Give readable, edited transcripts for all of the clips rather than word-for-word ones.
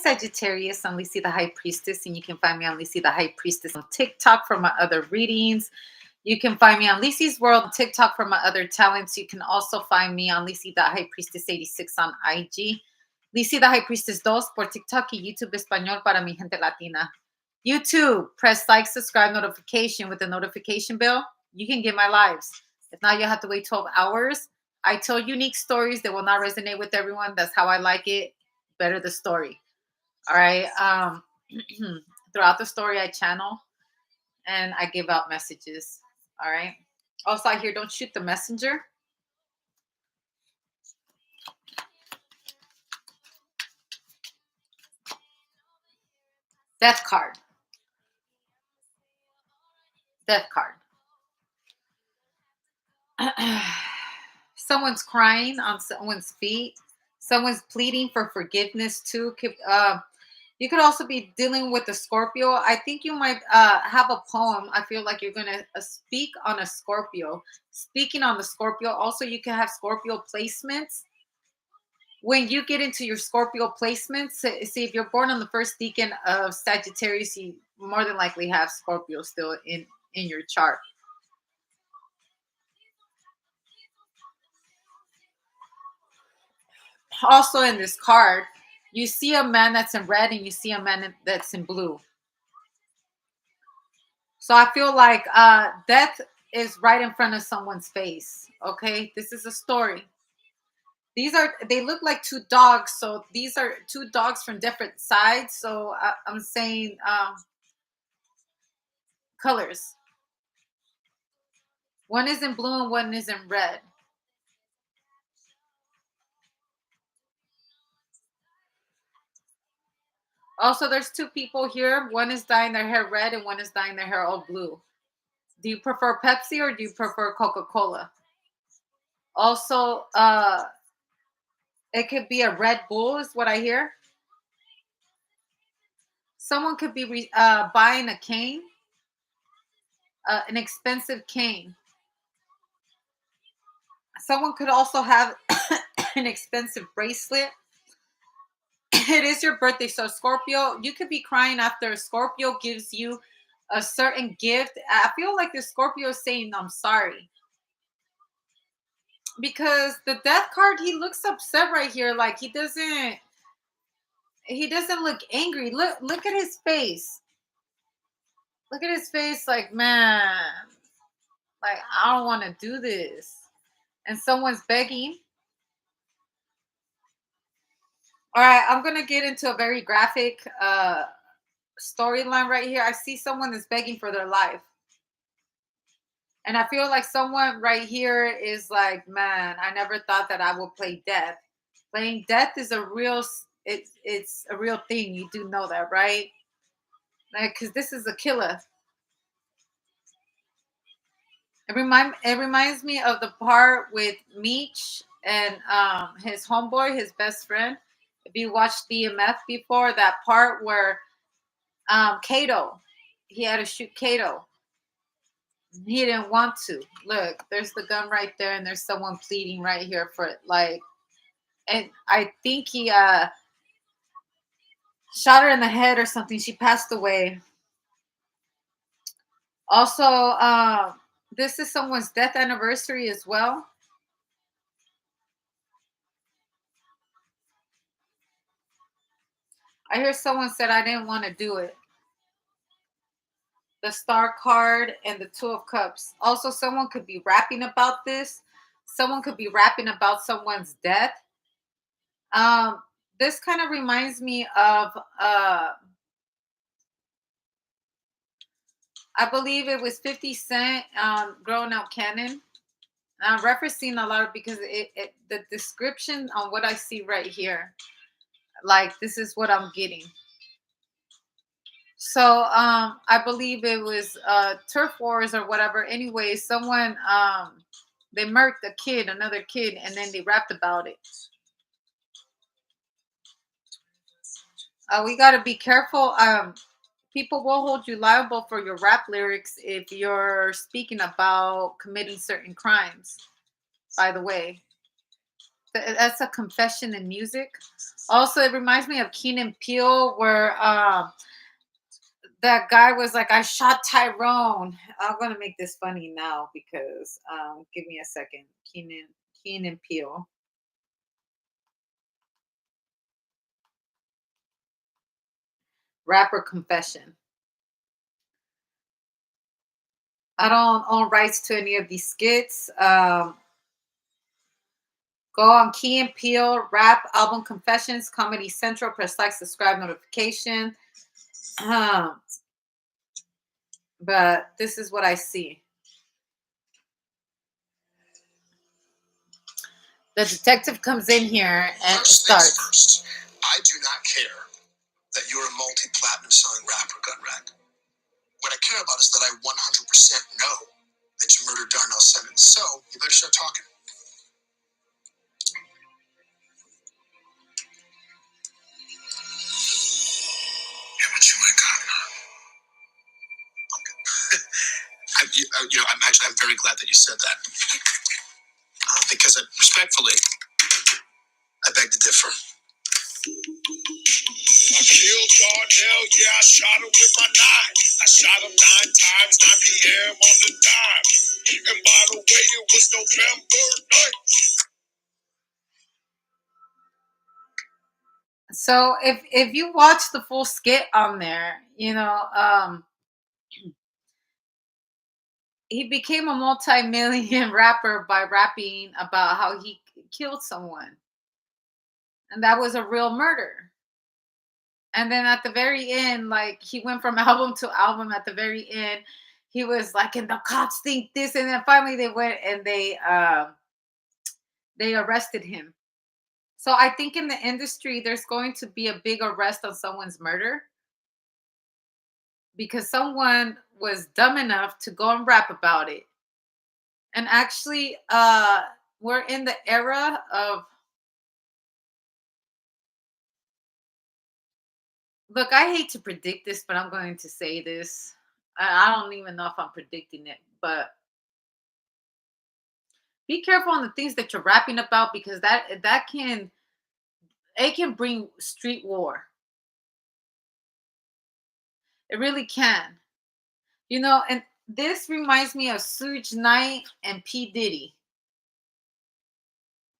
Sagittarius. I'm Lisi the High Priestess, and you can find me on Lisi the High Priestess on TikTok for my other readings. You can find me on Lisi's World TikTok for my other talents. You can also find me on Lisi the High Priestess 86 on IG. Lisi the High Priestess 2 por TikTok y YouTube Español para mi gente latina. YouTube, press like, subscribe, notification with the notification bell. You can get my lives. If not, you'll have to wait 12 hours. I tell unique stories that will not resonate with everyone. That's how I like it. Better the story. All right. Throughout the story, I channel and I give out messages. All right. Also, I hear don't shoot the messenger. Death card. Death card. Someone's crying on someone's feet. Someone's pleading for forgiveness too. You could also be dealing with a Scorpio. I think you might have a poem. I feel like you're going to speak on a Scorpio. Speaking on the Scorpio. Also, you can have Scorpio placements. When you get into your Scorpio placements, see if you're born on the first decan of Sagittarius, you more than likely have Scorpio still in your chart. Also in this card, you see a man that's in red and you see a man that's in blue. So I feel like death is right in front of someone's face. Okay, this is a story. They look like two dogs. So these are two dogs from different sides. So I'm saying colors. One is in blue and one is in red. Also, there's two people here. One is dyeing their hair red and one is dyeing their hair all blue. Do you prefer Pepsi or do you prefer Coca-Cola? Also, it could be a Red Bull is what I hear. Someone could be buying a cane, an expensive cane. Someone could also have an expensive bracelet. It is your birthday, so Scorpio, you could be crying after Scorpio gives you a certain gift. I feel like the Scorpio is saying, I'm sorry. Because the death card, he looks upset right here. Like he doesn't look angry. Look at his face. Look at his face like, man, like I don't want to do this. And someone's begging. All right, I'm going to get into a very graphic storyline right here. I see someone that's begging for their life. And I feel like someone right here is like, man, I never thought that I would play death. Playing death is a real, it's a real thing. You do know that, right? Like, because this is a killer. It reminds me of the part with Meech and his homeboy, his best friend. If you watched DMF before, that part where Kato, he had to shoot Kato. He didn't want to. Look, there's the gun right there, and there's someone pleading right here for it. Like, and I think he shot her in the head or something. She passed away. Also, this is someone's death anniversary as well. I hear someone said I didn't want to do it. The Star card and the Two of Cups. Also, someone could be rapping about this. Someone could be rapping about someone's death. This kind of reminds me of I believe it was 50 Cent, Growing Out Canon. I'm referencing a lot of because the description on what I see right here, like this is what I'm getting. So I believe it was turf wars or whatever. Anyway, someone they murked a kid, another kid, and then they rapped about it. We got to be careful. People will hold you liable for your rap lyrics if you're speaking about committing certain crimes, by the way. That's a confession in music. Also, it reminds me of Keenan Peele, where that guy was like, "I shot Tyrone." I'm gonna make this funny now because give me a second. Keenan Peele, rapper confession. I don't own rights to any of these skits. Go on Key and Peele rap album confessions, Comedy Central. Press like, subscribe, notification. Um, but this is what I see. The detective comes in here and it First things starts. first, I do not care that you're a multi-platinum selling rapper, Gunrag. What I care about is that I 100% know that you murdered Darnell Simmons. So you better start talking. Yeah, but you ain't got none. I'm very glad that you said that because respectfully, I beg to differ. I killed Darnell, yeah, I shot him with my nine. I shot him 9 times, 9 p.m. on the dime. And by the way, it was November 9th. So if you watch the full skit on there, he became a multi-million rapper by rapping about how he killed someone, and that was a real murder. And then at the very end, like he went from album to album. At the very end, he was like, "And the cops think this," and then finally they went and they arrested him. So I think in the industry, there's going to be a big arrest on someone's murder because someone was dumb enough to go and rap about it. And actually, we're in the era of, look, I hate to predict this, but I'm going to say this. I don't even know if I'm predicting it, but be careful on the things that you're rapping about because that can it can bring street war. It really can. And this reminds me of Suge Knight and P. Diddy,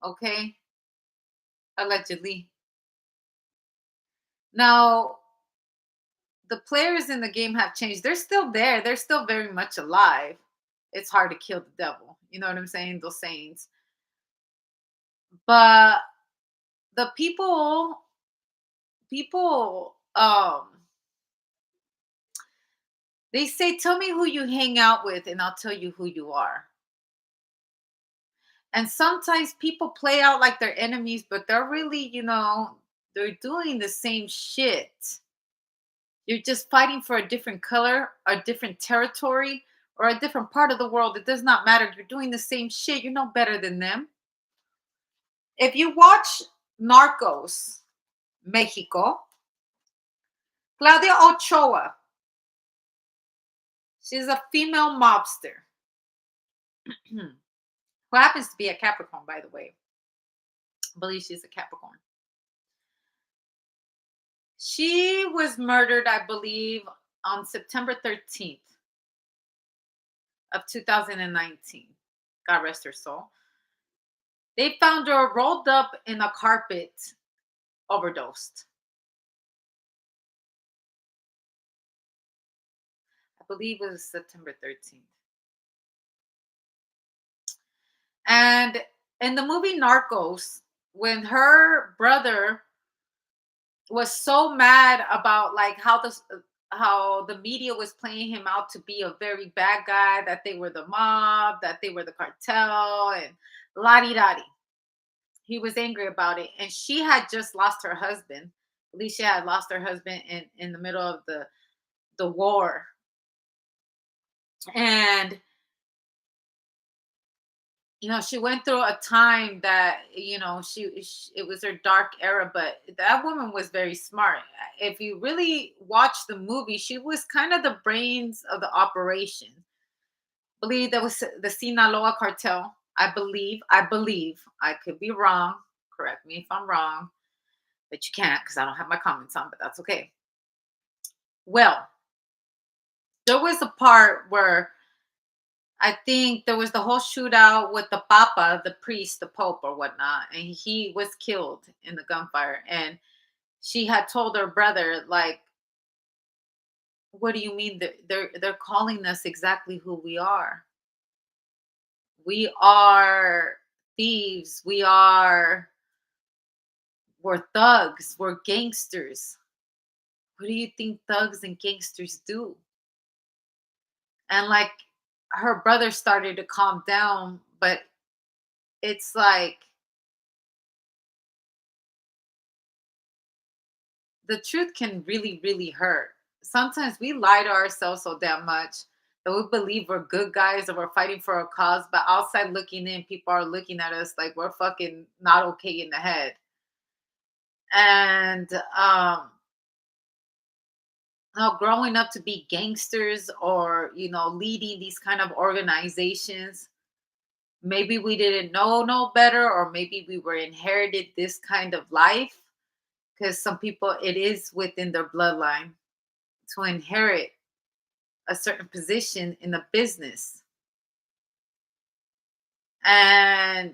okay? Allegedly. Now, the players in the game have changed. They're still there. They're still very much alive. It's hard to kill the devil. You know what I'm saying? Those sayings. But the people, they say, "Tell me who you hang out with, and I'll tell you who you are." And sometimes people play out like they're enemies, but they're really, they're doing the same shit. You're just fighting for a different color, a different territory, or a different part of the world. It does not matter. You're doing the same shit. You're no better than them. If you watch Narcos Mexico, Claudia Ochoa, she's a female mobster who happens to be a Capricorn, by the way. I believe she's a Capricorn. She was murdered, I believe, on September 13th of 2019. God rest her soul. They found her rolled up in a carpet, overdosed. I believe it was September 13th. And in the movie Narcos, when her brother was so mad about like how the media was playing him out to be a very bad guy, that they were the mob, that they were the cartel, and la di da. He was angry about it, and she had just lost her husband. Alicia had lost her husband in the middle of the war, and she went through a time that she it was her dark era, but that woman was very smart. If you really watch the movie, she was kind of the brains of the operation. I believe that was the Sinaloa cartel. I believe I could be wrong. Correct me if I'm wrong, but you can't because I don't have my comments on, but that's okay. Well, there was a part where I think there was the whole shootout with the Papa, the priest, the Pope, or whatnot, and he was killed in the gunfire. And she had told her brother, like, "What do you mean? They're calling us exactly who we are. We are thieves. We're thugs. We're gangsters. What do you think thugs and gangsters do?" And like her brother started to calm down, but it's like the truth can really, really hurt. Sometimes we lie to ourselves so damn much that we believe we're good guys and we're fighting for a cause, but outside looking in, people are looking at us like we're fucking not okay in the head. And now growing up to be gangsters or leading these kind of organizations, maybe we didn't know no better, or maybe we were inherited this kind of life, because some people it is within their bloodline to inherit a certain position in the business. And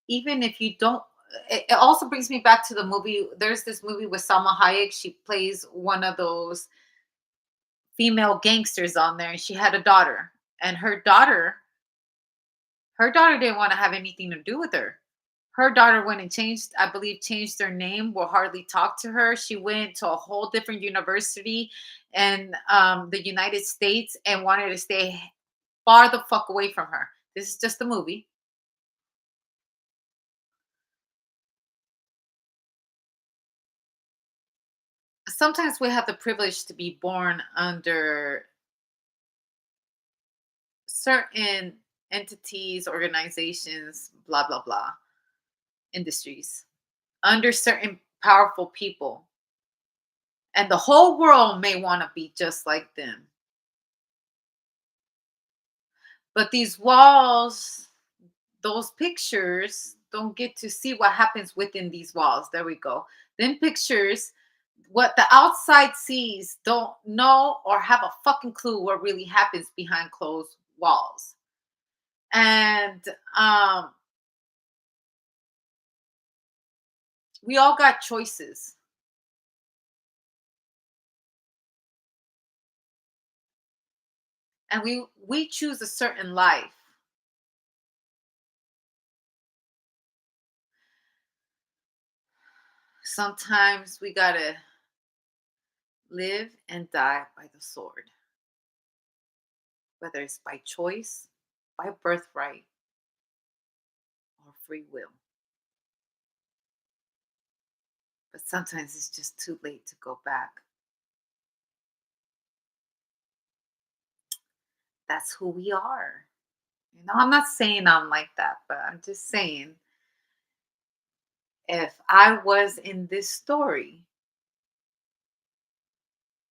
even if you don't, it also brings me back to the movie. There's this movie with Salma Hayek. She plays one of those female gangsters on there, and she had a daughter. And her daughter didn't want to have anything to do with her. Her daughter went and changed, I believe, changed her name, will hardly talk to her. She went to a whole different university in the United States and wanted to stay far the fuck away from her. This is just a movie. Sometimes we have the privilege to be born under certain entities, organizations, blah, blah, blah, industries, under certain powerful people. And the whole world may want to be just like them. But these walls, those pictures, don't get to see what happens within these walls. There we go. Then pictures, what the outside sees, don't know or have a fucking clue what really happens behind closed walls. And we all got choices, and we choose a certain life. Sometimes we gotta live and die by the sword, whether it's by choice, by birthright, or free will. But sometimes it's just too late to go back. That's who we are. I'm not saying I'm like that, but I'm just saying if I was in this story,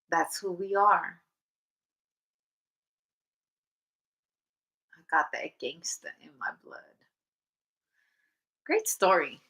that's who we are. I got that gangsta in my blood. Great story.